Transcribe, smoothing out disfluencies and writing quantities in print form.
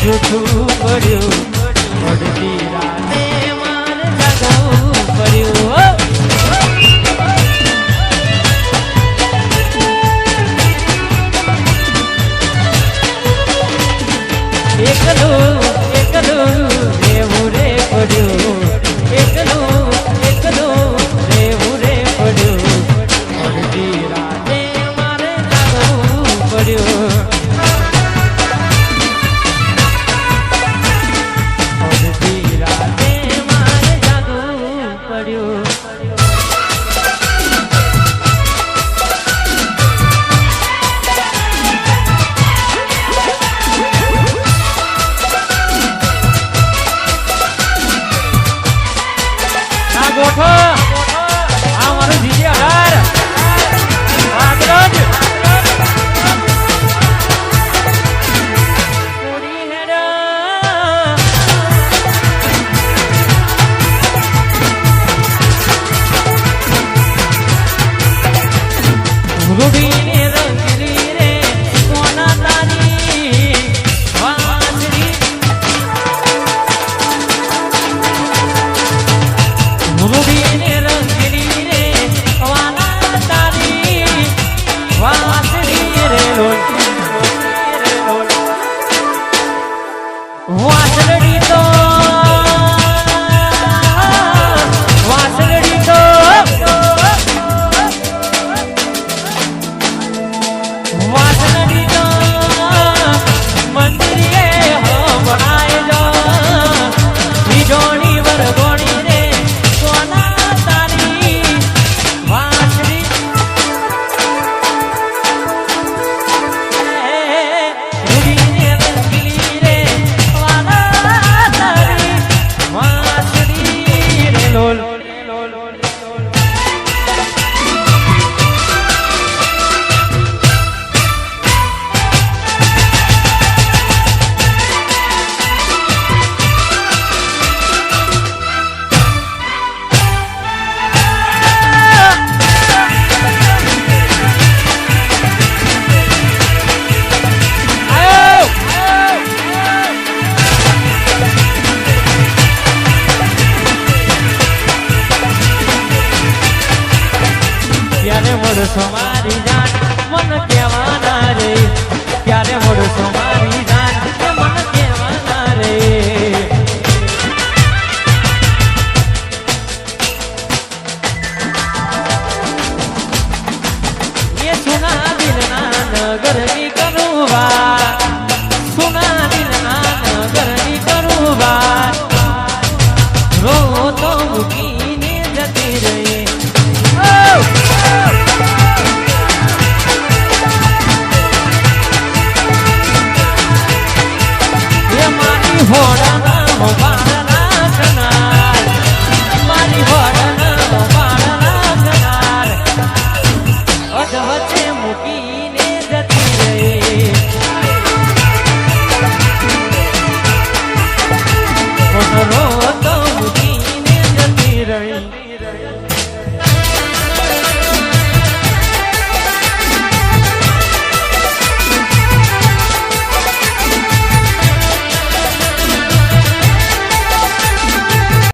જૂઠું પડ્યું પડતી રાતે મારે જાગવું પડ્યું એકલું એકલું રહેવું રે પડ્યું એકલું એકલું રહેવું રે પડ્યું પડતી રાતે મારે જાગવું પડ્યું મારી જાન મન કહેવાના રે ક્યારે મળશો મારી જાન મન કહેવાના રે ये सुना दिलना नगर ની કરું વાત સુના દિલના નગર ની કરું વાત રો તો મૂકીને જતી રહી Oh